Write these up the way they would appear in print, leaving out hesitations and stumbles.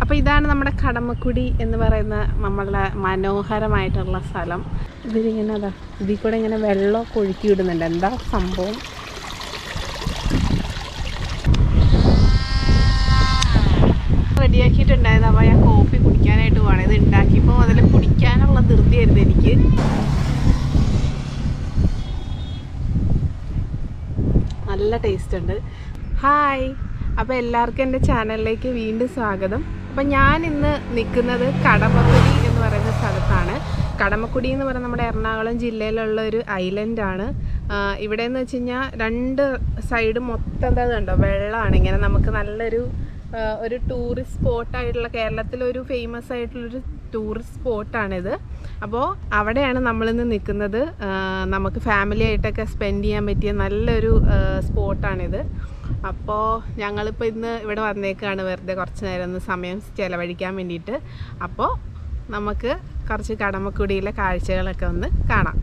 അപ്പോൾ ഇതാണ് നമ്മുടെ കടമക്കുടി എന്ന് പറയുന്ന നമ്മളുടെ മനോഹരമായിട്ടുള്ള സ്ഥലം. ഇതിലിങ്ങനെ അതാ ഇതിൽ കൂടെ ഇങ്ങനെ വെള്ളമൊക്കെ ഒഴുക്കി വിടുന്നുണ്ട്. എന്താ സംഭവം? റെഡിയാക്കിയിട്ടുണ്ടായത്. അപ്പോൾ ഞാൻ കോഫി കുടിക്കാനായിട്ട് പോകണം. ഇത് ഉണ്ടാക്കിയപ്പോൾ അതിൽ കുടിക്കാനുള്ള ധൃതിയായിരുന്നു എനിക്ക്. നല്ല ടേസ്റ്റ് ഉണ്ട്. ഹായ്, അപ്പോൾ എല്ലാവർക്കും എൻ്റെ ചാനലിലേക്ക് വീണ്ടും സ്വാഗതം. അപ്പം ഞാൻ ഇന്ന് നിൽക്കുന്നത് കടമക്കുടി എന്ന് പറയുന്ന സ്ഥലത്താണ്. കടമക്കുടി എന്ന് പറയുന്നത് നമ്മുടെ എറണാകുളം ജില്ലയിലുള്ള ഒരു ഐലൻഡാണ്. ഇവിടെ എന്ന് വെച്ച് കഴിഞ്ഞാൽ രണ്ട് സൈഡ് മൊത്തം എന്താ കണ്ടോ വെള്ളമാണ്. ഇങ്ങനെ നമുക്ക് നല്ലൊരു ടൂറിസ്റ്റ് സ്പോട്ടായിട്ടുള്ള കേരളത്തിലൊരു ഫേമസ് ആയിട്ടുള്ളൊരു ടൂറിസ്റ്റ് സ്പോട്ടാണിത്. അപ്പോൾ അവിടെയാണ് നമ്മളിന്ന് നിൽക്കുന്നത്. നമുക്ക് ഫാമിലി ആയിട്ടൊക്കെ സ്പെൻഡ് ചെയ്യാൻ പറ്റിയ നല്ലൊരു സ്പോട്ടാണിത്. അപ്പോൾ ഞങ്ങളിപ്പോൾ ഇന്ന് ഇവിടെ വന്നേക്കാണ് വെറുതെ കുറച്ച് നേരം ഒന്ന് സമയം ചിലവഴിക്കാൻ വേണ്ടിയിട്ട്. അപ്പോൾ നമുക്ക് കുറച്ച് കടമക്കുടിയിലെ കാഴ്ചകളൊക്കെ ഒന്ന് കാണാം.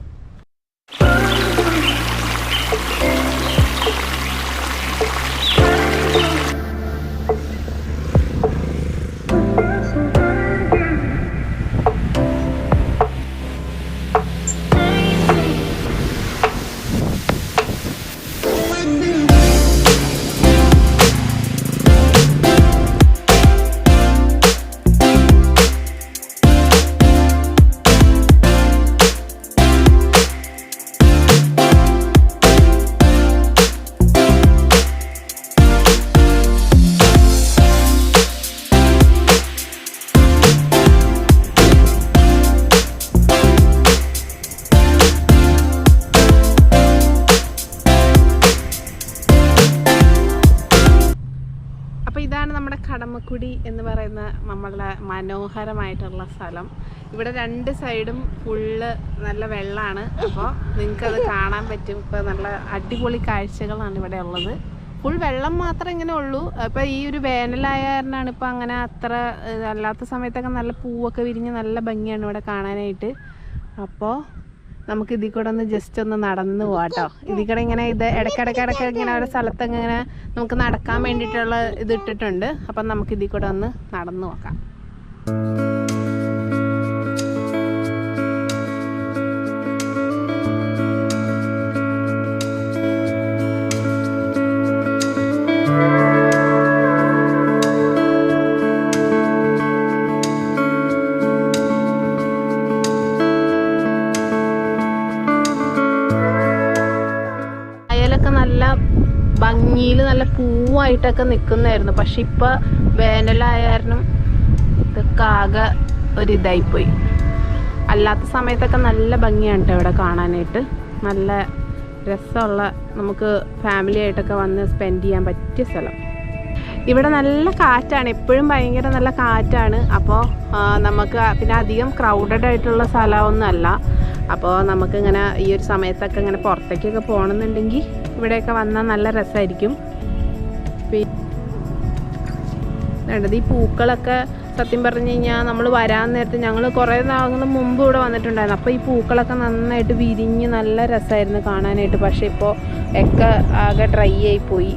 അപ്പോൾ ഇതാണ് നമ്മുടെ കടമക്കുടി എന്ന് പറയുന്ന നമ്മളുടെ മനോഹരമായിട്ടുള്ള സ്ഥലം. ഇവിടെ രണ്ട് സൈഡും ഫുള്ള് നല്ല വെള്ളമാണ്. അപ്പോൾ നിങ്ങൾക്കത് കാണാൻ പറ്റും. ഇപ്പോൾ നല്ല അടിപൊളി കാഴ്ചകളാണ് ഇവിടെ ഉള്ളത്. ഫുൾ വെള്ളം മാത്രമേ ഇങ്ങനെ ഉള്ളൂ. ഇപ്പോൾ ഈ ഒരു വേനലായ കാരണമാണ് ഇപ്പോൾ അങ്ങനെ അത്ര അല്ലാത്ത സമയത്തൊക്കെ നല്ല പൂവൊക്കെ വിരിഞ്ഞ് നല്ല ഭംഗിയാണ് ഇവിടെ കാണാനായിട്ട്. അപ്പോൾ നമുക്ക് ഇതിൽ കൂടെ ഒന്ന് ജസ്റ്റ് ഒന്ന് നടന്നു പോകാം കേട്ടോ. ഇതിൽ കൂടെ ഇങ്ങനെ ഇത് ഇടയ്ക്കിടയ്ക്ക് ഇങ്ങനെ ഓരോ സ്ഥലത്തൊക്കെ ഇങ്ങനെ നമുക്ക് നടക്കാൻ വേണ്ടിയിട്ടുള്ള ഇത് ഇട്ടിട്ടുണ്ട്. അപ്പം നമുക്ക് ഇതിൽ കൂടെ ഒന്ന് നടന്നു നോക്കാം. നല്ല ഭംഗിയിൽ നല്ല പൂവായിട്ടൊക്കെ നിൽക്കുന്നതായിരുന്നു. പക്ഷെ ഇപ്പം വേനലായ കാരണം ഇതൊക്കെ ആകെ ഒരിതായിപ്പോയി. അല്ലാത്ത സമയത്തൊക്കെ നല്ല ഭംഗിയാണ് കേട്ടോ ഇവിടെ കാണാനായിട്ട്. നല്ല രസമുള്ള നമുക്ക് ഫാമിലി ആയിട്ടൊക്കെ വന്ന് സ്പെൻഡ് ചെയ്യാൻ പറ്റിയ സ്ഥലം. ഇവിടെ നല്ല കാറ്റാണ്, എപ്പോഴും ഭയങ്കര നല്ല കാറ്റാണ്. അപ്പോൾ നമുക്ക് പിന്നെ അധികം ക്രൗഡഡ് ആയിട്ടുള്ള സ്ഥലമൊന്നും അല്ല. അപ്പോൾ നമുക്കിങ്ങനെ ഈ ഒരു സമയത്തൊക്കെ ഇങ്ങനെ പുറത്തേക്കൊക്കെ പോകണമെന്നുണ്ടെങ്കിൽ ഇവിടെയൊക്കെ വന്നാൽ നല്ല രസമായിരിക്കും. പിന്നെ ഈ പൂക്കളൊക്കെ സത്യം പറഞ്ഞു കഴിഞ്ഞാൽ നമ്മൾ വരാൻ നേരത്ത് ഞങ്ങൾ കുറേ നാളുകൾ മുമ്പ് ഇവിടെ വന്നിട്ടുണ്ടായിരുന്നു. അപ്പോൾ ഈ പൂക്കളൊക്കെ നന്നായിട്ട് വിരിഞ്ഞ് നല്ല രസമായിരുന്നു കാണാനായിട്ട്. പക്ഷേ ഇപ്പോൾ ഒക്കെ ആകെ ഡ്രൈ ആയിപ്പോയി.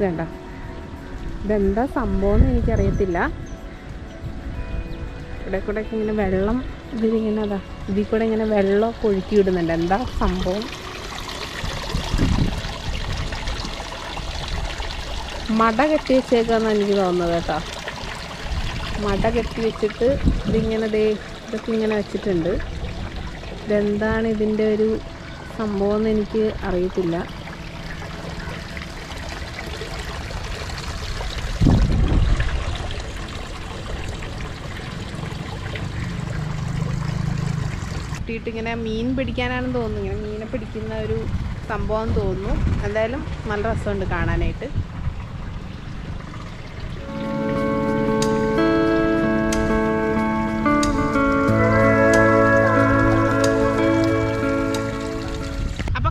വേണ്ട ഇതെന്താ സംഭവം എന്ന് എനിക്കറിയത്തില്ല. ഇവിടെ കൂടെ ഇങ്ങനെ വെള്ളം ഇതിലിങ്ങനെ അതാ ഇതിൽ കൂടെ ഇങ്ങനെ വെള്ളമൊക്കെ ഒഴുക്കി വിടുന്നുണ്ട്. എന്താ സംഭവം? മട കെട്ടി വെച്ചേക്കാന്നാണ് എനിക്ക് തോന്നുന്നത് കേട്ടോ. മട കെട്ടി വെച്ചിട്ട് ഇതിങ്ങനെ ഇതൊക്കെ ഇങ്ങനെ വെച്ചിട്ടുണ്ട്. ഇതെന്താണ് ഇതിൻ്റെ ഒരു സംഭവം എന്ന് എനിക്ക് അറിയത്തില്ല. കെട്ടിയിട്ട് ഇങ്ങനെ മീൻ പിടിക്കാനാണെന്ന് തോന്നുന്നു, ഇങ്ങനെ മീനെ പിടിക്കുന്ന ഒരു സംഭവം തോന്നുന്നു. എന്തായാലും നല്ല രസമുണ്ട് കാണാനായിട്ട്.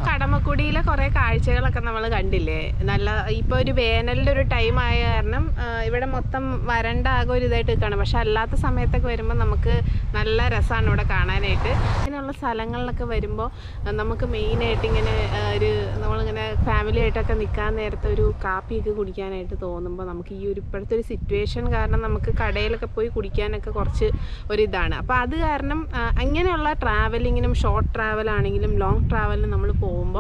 കടമക്കുടിയിലെ കുറേ കാഴ്ചകളൊക്കെ നമ്മൾ കണ്ടില്ലേ. നല്ല ഇപ്പോൾ ഒരു വേനലിൻ്റെ ഒരു ടൈം ആയ കാരണം ഇവിടെ മൊത്തം വരണ്ട ആകെ ഒരു ഇതായിട്ട് നിൽക്കുകയാണ്. പക്ഷെ അല്ലാത്ത സമയത്തൊക്കെ വരുമ്പോൾ നമുക്ക് നല്ല രസമാണ് ഇവിടെ കാണാനായിട്ട്. ഇങ്ങനെയുള്ള സ്ഥലങ്ങളിലൊക്കെ വരുമ്പോൾ നമുക്ക് മെയിനായിട്ട് ഇങ്ങനെ നമ്മളിങ്ങനെ ഫാമിലി ആയിട്ടൊക്കെ നിൽക്കാൻ നേരത്തെ ഒരു കാപ്പിയൊക്കെ കുടിക്കാനായിട്ട് തോന്നുമ്പോൾ നമുക്ക് ഈ ഇപ്പോഴത്തെ ഒരു സിറ്റുവേഷൻ കാരണം നമുക്ക് കടയിലൊക്കെ പോയി കുടിക്കാനൊക്കെ കുറച്ച് ഒരിതാണ്. അപ്പോൾ അത് കാരണം അങ്ങനെയുള്ള ട്രാവലിങ്ങിനും ഷോർട്ട് ട്രാവലാണെങ്കിലും ലോങ് ട്രാവലിനും നമ്മൾ പോകുമ്പോൾ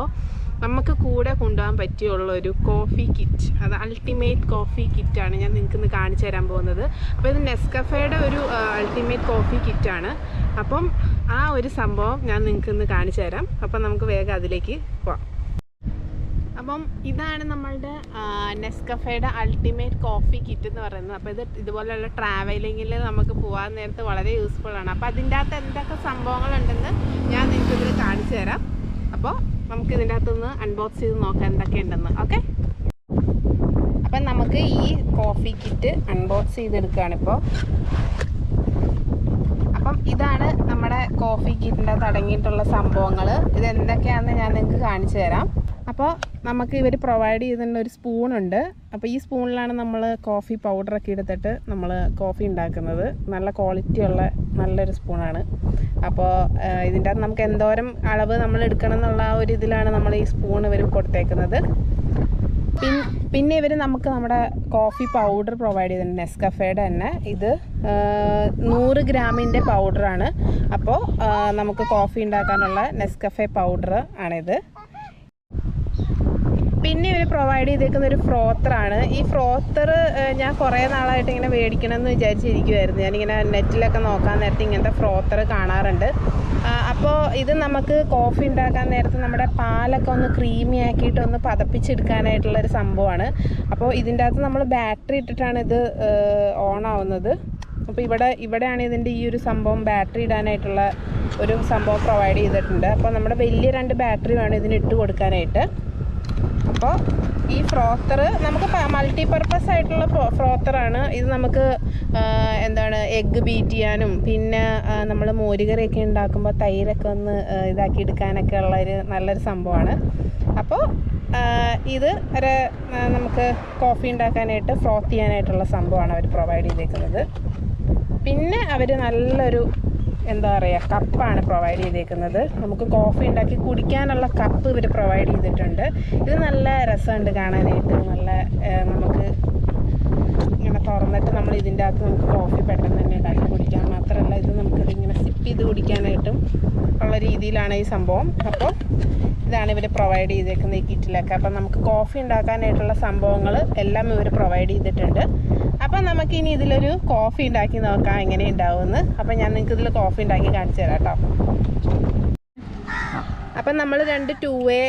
നമുക്ക് കൂടെ കൊണ്ടുപോകാൻ പറ്റിയുള്ള ഒരു കോഫി കിറ്റ്, അത് അൾട്ടിമേറ്റ് കോഫി കിറ്റാണ് ഞാൻ നിങ്ങൾക്ക് ഇന്ന് കാണിച്ചു തരാൻ പോകുന്നത്. അപ്പോൾ ഇത് നെസ്കഫേയുടെ ഒരു അൾട്ടിമേറ്റ് കോഫി കിറ്റാണ്. അപ്പം ആ ഒരു സംഭവം ഞാൻ നിങ്ങൾക്ക് ഇന്ന് കാണിച്ചു തരാം. അപ്പം നമുക്ക് വേഗം അതിലേക്ക് പോവാം. അപ്പം ഇതാണ് നമ്മളുടെ നെസ്കഫേയുടെ അൾട്ടിമേറ്റ് കോഫി കിറ്റ് എന്ന് പറയുന്നത്. അപ്പോൾ ഇതുപോലെയുള്ള ട്രാവലിങ്ങിൽ നമുക്ക് പോകാൻ നേരത്ത് വളരെ യൂസ്ഫുള്ളാണ്. അപ്പോൾ അതിൻ്റെ അകത്ത് എന്തൊക്കെ സംഭവങ്ങളുണ്ടെന്ന് ഞാൻ നിങ്ങൾക്കിതിൽ കാണിച്ചു തരാം. അപ്പോൾ നമുക്ക് ഇതിൻ്റെ അകത്തുനിന്ന് അൺബോക്സ് ചെയ്ത് നോക്കാം എന്തൊക്കെയുണ്ടെന്ന്. ഓക്കെ, അപ്പം നമുക്ക് ഈ കോഫി കിറ്റ് അൺബോക്സ് ചെയ്തെടുക്കുകയാണിപ്പോൾ. അപ്പം ഇതാണ് നമ്മുടെ കോഫി കിറ്റിൻ്റെ അകത്ത് അടങ്ങിയിട്ടുള്ള സംഭവങ്ങൾ. ഇത് എന്തൊക്കെയാണെന്ന് ഞാൻ നിങ്ങൾക്ക് കാണിച്ചു തരാം. അപ്പോൾ നമുക്ക് ഇവർ പ്രൊവൈഡ് ചെയ്തിട്ടുള്ള ഒരു സ്പൂണുണ്ട്. അപ്പോൾ ഈ സ്പൂണിലാണ് നമ്മൾ കോഫി പൗഡറൊക്കെ എടുത്തിട്ട് നമ്മൾ കോഫി ഉണ്ടാക്കുന്നത്. നല്ല ക്വാളിറ്റിയുള്ള നല്ലൊരു സ്പൂണാണ്. അപ്പോൾ ഇതിൻ്റെ അകത്ത് നമുക്ക് എന്തോരം അളവ് നമ്മൾ എടുക്കണം എന്നുള്ള ആ ഒരു ഇതിലാണ് നമ്മൾ ഈ സ്പൂൺ ഇവർ കൊടുത്തേക്കുന്നത്. പിന്നെ ഇവർ നമുക്ക് നമ്മുടെ കോഫി പൗഡർ പ്രൊവൈഡ് ചെയ്തിട്ടുണ്ട്, നെസ്കഫേയുടെ തന്നെ. ഇത് 100 ഗ്രാമിൻ്റെ പൗഡറാണ്. അപ്പോൾ നമുക്ക് കോഫി ഉണ്ടാക്കാനുള്ള നെസ്കഫേ പൗഡർ ആണിത്. പിന്നെ ഇവർ പ്രൊവൈഡ് ചെയ്തേക്കുന്ന ഒരു ഫ്രോത്തറാണ്. ഈ ഫ്രോത്തർ ഞാൻ കുറേ നാളായിട്ട് ഇങ്ങനെ മേടിക്കണമെന്ന് വിചാരിച്ചിരിക്കുമായിരുന്നു. ഞാനിങ്ങനെ നെറ്റിലൊക്കെ നോക്കാൻ നേരത്തെ ഇങ്ങനത്തെ ഫ്രോത്തർ കാണാറുണ്ട്. അപ്പോൾ ഇത് നമുക്ക് കോഫി ഉണ്ടാക്കാൻ നേരത്ത് നമ്മുടെ പാലൊക്കെ ഒന്ന് ക്രീമി ആക്കിയിട്ട് ഒന്ന് പതപ്പിച്ചെടുക്കാനായിട്ടുള്ളൊരു സംഭവമാണ്. അപ്പോൾ ഇതിൻ്റെ അകത്ത് നമ്മൾ ബാറ്ററി ഇട്ടിട്ടാണ് ഇത് ഓൺ ആവുന്നത്. അപ്പോൾ ഇവിടെയാണ് ഇതിൻ്റെ ഈ ഒരു സംഭവം ബാറ്ററി ഇടാനായിട്ടുള്ള ഒരു സംഭവം പ്രൊവൈഡ് ചെയ്തിട്ടുണ്ട്. അപ്പോൾ നമ്മുടെ വലിയ 2 ബാറ്ററി വേണം ഇതിന് ഇട്ട് കൊടുക്കാനായിട്ട്. അപ്പോൾ ഈ ഫ്രോത്തർ നമുക്ക് മൾട്ടിപർപ്പസ് ആയിട്ടുള്ള ഫ്രോത്തറാണ്. ഇത് നമുക്ക് എഗ്ഗ് ബീറ്റ് ചെയ്യാനും പിന്നെ നമ്മൾ മോരുകറിയൊക്കെ ഉണ്ടാക്കുമ്പോൾ തൈരൊക്കെ ഒന്ന് ഇതാക്കി എടുക്കാനൊക്കെ ഉള്ളൊരു നല്ലൊരു സംഭവമാണ്. അപ്പോൾ ഇത് നമുക്ക് കോഫി ഉണ്ടാക്കാനായിട്ട് ഫ്രോത്ത് ചെയ്യാനായിട്ടുള്ള സംഭവമാണ് അവർ പ്രൊവൈഡ് ചെയ്തേക്കുന്നത്. പിന്നെ അവർ നല്ലൊരു കപ്പാണ് പ്രൊവൈഡ് ചെയ്തേക്കുന്നത്. നമുക്ക് കോഫി ഉണ്ടാക്കി കുടിക്കാനുള്ള കപ്പ് ഇവർ പ്രൊവൈഡ് ചെയ്തിട്ടുണ്ട്. ഇത് നല്ല രസമുണ്ട് കാണാനായിട്ട്. നല്ല നമുക്ക് ഇങ്ങനെ തുറന്നിട്ട് നമ്മൾ ഇതിൻ്റെ അകത്ത് നമുക്ക് കോഫി പെട്ടെന്ന് തന്നെ ഉണ്ടാക്കി കുടിക്കാം. മാത്രമല്ല ഇത് നമുക്കിതിങ്ങനെ സിപ്പ് ചെയ്ത് കുടിക്കാനായിട്ടും ഉള്ള രീതിയിലാണ് ഈ സംഭവം. അപ്പോൾ ഇതാണ് ഇവർ പ്രൊവൈഡ് ചെയ്തേക്കുന്നത് ഈ കിറ്റിലൊക്കെ. അപ്പം നമുക്ക് കോഫി ഉണ്ടാക്കാനായിട്ടുള്ള സംഭവങ്ങൾ എല്ലാം ഇവർ പ്രൊവൈഡ് ചെയ്തിട്ടുണ്ട്. അപ്പം നമുക്കിനി ഇതിലൊരു കോഫി ഉണ്ടാക്കി നോക്കാം എങ്ങനെ ഉണ്ടാവുമെന്ന്. അപ്പം ഞാൻ നിങ്ങൾക്ക് ഇതിൽ കോഫി ഉണ്ടാക്കി കാണിച്ചു തരാം കേട്ടോ. അപ്പം നമ്മൾ 2 2A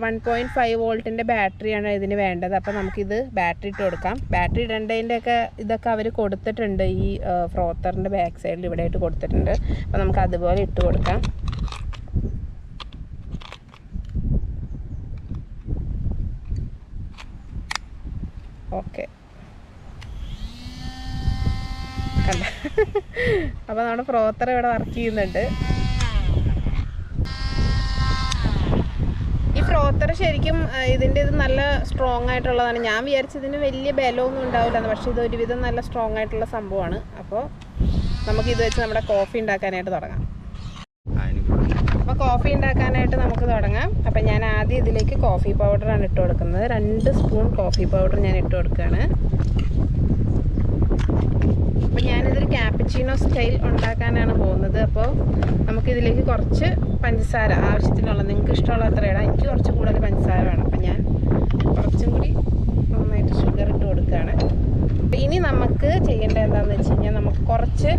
1.5 വോൾട്ടിൻ്റെ ബാറ്ററിയാണ് ഇതിന് വേണ്ടത്. അപ്പം നമുക്കിത് ബാറ്ററി ഇട്ട് കൊടുക്കാം. ബാറ്ററി ഇടേണ്ടതിൻ്റെയൊക്കെ ഇതൊക്കെ അവർ കൊടുത്തിട്ടുണ്ട്. ഈ ഫ്രോത്തറിൻ്റെ ബാക്ക് സൈഡിൽ ഇവിടെ ആയിട്ട് കൊടുത്തിട്ടുണ്ട്. അപ്പം നമുക്ക് അതുപോലെ ഇട്ട് കൊടുക്കാം. ഓക്കെ, കണ്ട. അപ്പോൾ നമ്മുടെ ഫ്രോത്തർ ഇവിടെ വർക്ക് ചെയ്യുന്നുണ്ട്. ഈ ഫ്രോത്തർ ശരിക്കും ഇതിൻ്റെ ഇത് നല്ല സ്ട്രോങ് ആയിട്ടുള്ളതാണ്. ഞാൻ വിചാരിച്ചതിന് വലിയ ബലമൊന്നും ഉണ്ടാവില്ലെന്ന്, പക്ഷേ ഇത് ഒരുവിധം നല്ല സ്ട്രോങ് ആയിട്ടുള്ള സംഭവമാണ്. അപ്പോൾ നമുക്കിത് വെച്ച് നമ്മുടെ കോഫി ഉണ്ടാക്കാനായിട്ട് തുടങ്ങാം. അപ്പോൾ കോഫി ഉണ്ടാക്കാനായിട്ട് നമുക്ക് തുടങ്ങാം. അപ്പം ഞാൻ ആദ്യം ഇതിലേക്ക് കോഫി പൗഡറാണ് ഇട്ട് കൊടുക്കുന്നത്. 2 സ്പൂൺ കോഫി പൗഡർ ഞാൻ ഇട്ട് കൊടുക്കുകയാണ്. അപ്പോൾ ഞാനിതൊരു ക്യാപ്പച്ചീനോ സ്റ്റൈൽ ഉണ്ടാക്കാനാണ് പോകുന്നത്. അപ്പോൾ നമുക്കിതിലേക്ക് കുറച്ച് പഞ്ചസാര ആവശ്യത്തിനുള്ള, നിങ്ങൾക്ക് ഇഷ്ടമുള്ള അത്ര ഇടാം. എനിക്ക് കുറച്ച് കൂടുതൽ പഞ്ചസാര വേണം. അപ്പം ഞാൻ കുറച്ചും കൂടി നന്നായിട്ട് ഷുഗർ ഇട്ട് കൊടുക്കുകയാണ്. അപ്പോൾ ഇനി നമുക്ക് ചെയ്യേണ്ടത് എന്താണെന്ന് വെച്ച് കഴിഞ്ഞാൽ, നമുക്ക് കുറച്ച്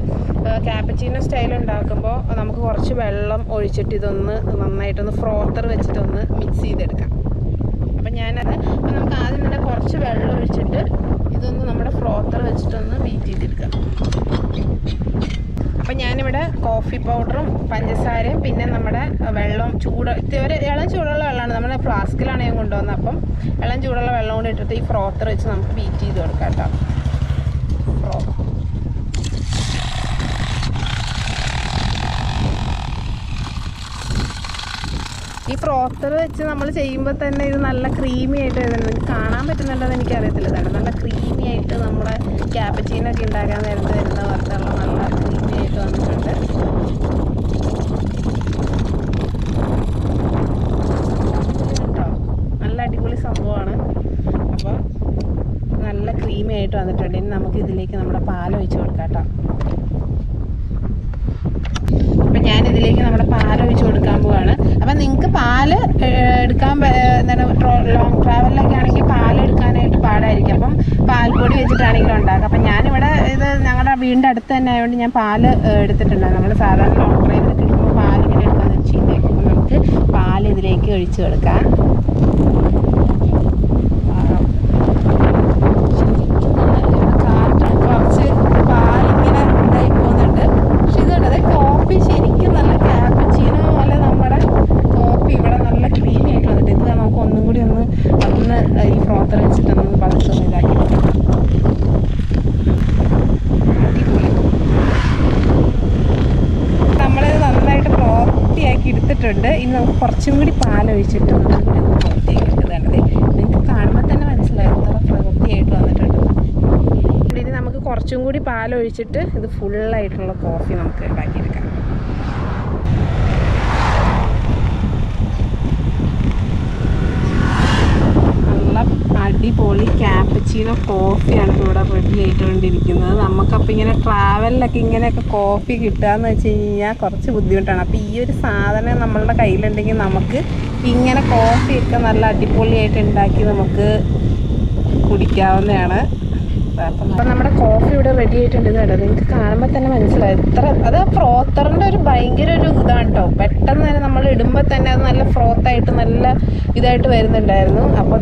ക്യാപ്പച്ചീനോ സ്റ്റൈൽ ഉണ്ടാക്കുമ്പോൾ നമുക്ക് കുറച്ച് വെള്ളം ഒഴിച്ചിട്ട് ഇതൊന്ന് നന്നായിട്ടൊന്ന് ഫ്രോത്തർ വെച്ചിട്ടൊന്ന് മിക്സ് ചെയ്തെടുക്കാം. അപ്പം നമുക്ക് ആദ്യം തന്നെ കുറച്ച് വെള്ളം ഒഴിച്ചിട്ട് ഇതൊന്ന് നമ്മുടെ ഫ്രോത്തർ വെച്ചിട്ടൊന്ന് ബീറ്റ് ചെയ്തെടുക്കാം. അപ്പം ഞാനിവിടെ കോഫി പൗഡറും പഞ്ചസാരയും പിന്നെ നമ്മുടെ വെള്ളം ഇളം ചൂടുള്ള വെള്ളമാണ്. നമ്മുടെ ഫ്ലാസ്കിലാണ് ഞാൻ കൊണ്ടുവന്നത്. അപ്പം ഇളം ചൂടുള്ള വെള്ളം കൊണ്ട് ഇട്ടിട്ട് ഈ ഫ്രോത്തർ വെച്ച് നമുക്ക് ബീറ്റ് ചെയ്ത് കൊടുക്കാം കേട്ടോ. ഈ ഫ്രോത്തർ വെച്ച് നമ്മൾ ചെയ്യുമ്പോൾ തന്നെ ഇത് നല്ല ക്രീമി ആയിട്ട് വരുന്നുണ്ട്. നിങ്ങൾക്ക് കാണാൻ പറ്റുന്നുണ്ടെന്ന് എനിക്കറിയത്തില്ല. ഇതാണ് നല്ല ക്രീമി ആയിട്ട് നമ്മുടെ ക്യാപ്പച്ചീനൊക്കെ ഉണ്ടാക്കാൻ നേരത്തെ വരുന്ന പോലത്തുള്ള നല്ല ക്രീമി ആയിട്ട് വന്നിട്ടുണ്ട്. കേട്ടോ, നല്ല അടിപൊളി സംഭവമാണ്. അപ്പോൾ നല്ല ക്രീമി ആയിട്ട് വന്നിട്ടുണ്ട്. ഇനി നമുക്ക് ഇതിലേക്ക് നമ്മുടെ പാൽ ഒഴിച്ച് കൊടുക്കാം കേട്ടോ. അപ്പം ഞാനിതിലേക്ക് നമ്മുടെ പാൽ ഒഴിച്ച് കൊടുക്കാൻ പോവാണ്. അപ്പം നിങ്ങൾക്ക് പാൽ എടുക്കാൻ എന്താണ് ലോങ് ട്രാവലിലൊക്കെ ആണെങ്കിൽ പാലെടുക്കാനായിട്ട് പാടായിരിക്കും. അപ്പം പാൽപ്പൊടി വെച്ചിട്ടാണെങ്കിലും ഉണ്ടാക്കുക. അപ്പം ഞാനിവിടെ ഇത് ഞങ്ങളുടെ വീടിൻ്റെ അടുത്ത് തന്നെ ആയതുകൊണ്ട് ഞാൻ പാൽ എടുത്തിട്ടുണ്ട്. നമ്മൾ സാധാരണ ലോങ് ഡ്രൈവിലൊക്കെ എടുക്കുമ്പോൾ പാലിങ്ങനെ എടുക്കാൻ ചീത്തയാക്കും. അപ്പം നമുക്ക് പാൽ ഇതിലേക്ക് ഒഴിച്ച് കൊടുക്കാം. എടുത്തിട്ടുണ്ട്. ഇനി നമുക്ക് കുറച്ചും കൂടി പാലൊഴിച്ചിട്ട് വൃത്തിയാക്കിയിട്ടത് നിങ്ങൾക്ക് കാണുമ്പോൾ തന്നെ മനസ്സിലായി എത്ര വൃത്തിയായിട്ട് വന്നിട്ടുണ്ട്. ഇനി നമുക്ക് കുറച്ചും കൂടി പാലൊഴിച്ചിട്ട് ഇത് ഫുള്ളായിട്ടുള്ള കോഫി നമുക്ക് ഉണ്ടാക്കിയെടുക്കാം. നല്ല അടിപൊളി ക്യാപ്പച്ചീനോ കോഫിയാണ് ഇവിടെ റെഡി ആയിട്ടുകൊണ്ടിരിക്കുന്നത്. നമുക്കപ്പോൾ ഇങ്ങനെ ട്രാവലിലൊക്കെ ഇങ്ങനെയൊക്കെ കോഫി കിട്ടുകയെന്ന് വെച്ച് കഴിഞ്ഞാൽ കുറച്ച് ബുദ്ധിമുട്ടാണ്. അപ്പോൾ ഈ ഒരു സാധനം നമ്മളുടെ കയ്യിലുണ്ടെങ്കിൽ നമുക്ക് ഇങ്ങനെ കോഫിയൊക്കെ നല്ല അടിപൊളിയായിട്ട് ഉണ്ടാക്കി നമുക്ക് കുടിക്കാവുന്നതാണ്. അപ്പം നമ്മുടെ കോഫി ഇവിടെ റെഡി ആയിട്ടുണ്ട്. കേട്ടോ, നിങ്ങൾക്ക് കാണുമ്പോൾ തന്നെ മനസ്സിലായി അത് ഫ്രോത്തറിൻ്റെ ഒരു ഭയങ്കര ഒരു ഇതാണ് കേട്ടോ. പെട്ടെന്ന് തന്നെ നമ്മൾ ഇടുമ്പോൾ തന്നെ അത് നല്ല ഫ്രോത്തായിട്ട് നല്ല ഇതായിട്ട് വരുന്നുണ്ടായിരുന്നു. അപ്പോൾ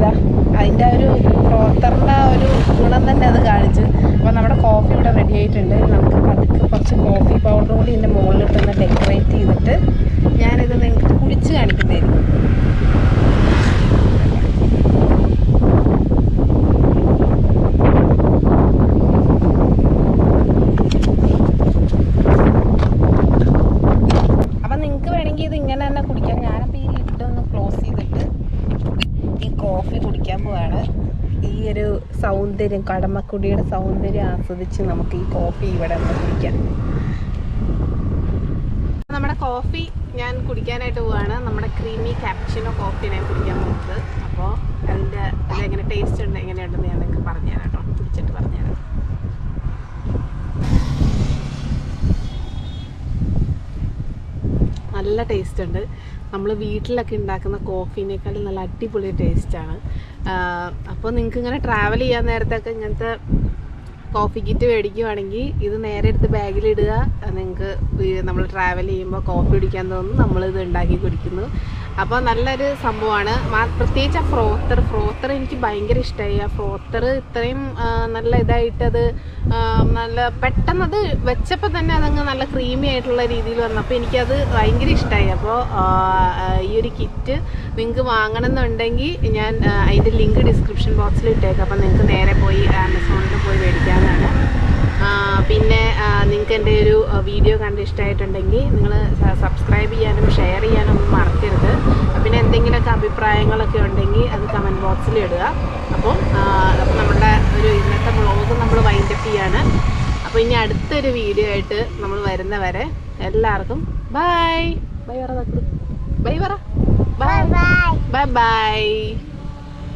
അതിൻ്റെ ആ ഒരു ഫ്രോത്തറിൻ്റെ ആ ഒരു ഗുണം തന്നെ അത് കാണിച്ചു. അപ്പോൾ നമ്മുടെ കോഫി ഇവിടെ റെഡി ആയിട്ടുണ്ട്. നമുക്ക് പതുക്കെ കുറച്ച് കോഫി പൗഡറും കൂടി ഇതിൻ്റെ മുകളിലിട്ടൊന്ന് ഡെക്കറേറ്റ് ചെയ്തിട്ട് ഞാനിത് നിങ്ങൾക്ക് കുടിച്ച് കാണിക്കുന്നതായിരിക്കും. ഇത് ഇങ്ങനെ തന്നെ കുടിക്കാം. ഞാനപ്പോൾ ഈ ലിഡൊന്ന് ക്ലോസ് ചെയ്തിട്ട് ഈ കോഫി കുടിക്കാൻ പോവാണ്. ഈ ഒരു സൗന്ദര്യം, കടമക്കുടിയുടെ സൗന്ദര്യം ആസ്വദിച്ച് നമുക്ക് ഈ കോഫി ഇവിടെ ഒന്ന് കുടിക്കാം. നമ്മുടെ കോഫി ഞാൻ കുടിക്കാനായിട്ട് പോവാണ്. നമ്മുടെ ക്രീമി ക്യാപ്പച്ചിനോ കോഫി ഞാൻ കുടിക്കാൻ പോകുന്നത്. അപ്പോൾ അതിൻ്റെ അതെങ്ങനെ ടേസ്റ്റ് ഉണ്ട് എങ്ങനെയുണ്ടെന്ന് ഞാൻ നിങ്ങൾക്ക് പറഞ്ഞുതരാം കേട്ടോ. കുടിച്ചിട്ട് പറഞ്ഞുതരാം. നല്ല ടേസ്റ്റ് ഉണ്ട്. നമ്മൾ വീട്ടിലൊക്കെ ഉണ്ടാക്കുന്ന കോഫീനേക്കാളും നല്ല അടിപൊളി ടേസ്റ്റാണ്. അപ്പോൾ നിങ്ങൾക്ക് ഇങ്ങനെ ട്രാവൽ ചെയ്യാൻ നേരത്തൊക്കെ ഇങ്ങനത്തെ കോഫി കിറ്റ് മേടിക്കുവാണെങ്കിൽ ഇത് നേരെ എടുത്ത് ബാഗിലിടുക. നിങ്ങൾക്ക് നമ്മൾ ട്രാവൽ ചെയ്യുമ്പോൾ കോഫി കുടിക്കാൻ തോന്നുന്നു, നമ്മളിത് ഉണ്ടാക്കി കുടിക്കുന്നു. അപ്പോൾ നല്ലൊരു സംഭവമാണ്. പ്രത്യേകിച്ച് ആ ഫ്രോത്തർ എനിക്ക് ഭയങ്കര ഇഷ്ടമായി. ആ ഫ്രോത്തർ ഇത്രയും നല്ല ഇതായിട്ടത് നല്ല പെട്ടെന്നത് വെച്ചപ്പോൾ തന്നെ അതങ്ങ് നല്ല ക്രീമി ആയിട്ടുള്ള രീതിയിൽ വന്നപ്പോൾ എനിക്കത് ഭയങ്കര ഇഷ്ടമായി. അപ്പോൾ ഈ ഒരു കിറ്റ് നിങ്ങൾക്ക് വാങ്ങണമെന്നുണ്ടെങ്കിൽ ഞാൻ അതിൻ്റെ ലിങ്ക് ഡിസ്ക്രിപ്ഷൻ ബോക്സിൽ ഇട്ടേക്കാം. അപ്പോൾ നിങ്ങൾക്ക് നേരെ പോയി ആമസോണിൽ പോയി മേടിക്കാവുന്നതാണ്. പിന്നെ നിങ്ങൾക്ക് എൻ്റെ ഒരു വീഡിയോ കണ്ട് ഇഷ്ടമായിട്ടുണ്ടെങ്കിൽ നിങ്ങൾ സബ്സ്ക്രൈബ് ചെയ്യാനും ഷെയർ ചെയ്യാനും ഒന്നും മറക്കരുത്. പിന്നെ എന്തെങ്കിലുമൊക്കെ അഭിപ്രായങ്ങളൊക്കെ ഉണ്ടെങ്കിൽ അത് കമൻറ്റ് ബോക്സിൽ ഇടുക. അപ്പം നമ്മുടെ ഒരു ഇന്നത്തെ വ്ളോഗ് നമ്മൾ വൈൻഡപ്പ് ചെയ്യാണ്. അപ്പോൾ ഇനി അടുത്തൊരു വീഡിയോ ആയിട്ട് നമ്മൾ വരുന്നവരെ എല്ലാവർക്കും ബൈ. ബൈ പറ. ബൈ പറ. Bye bye.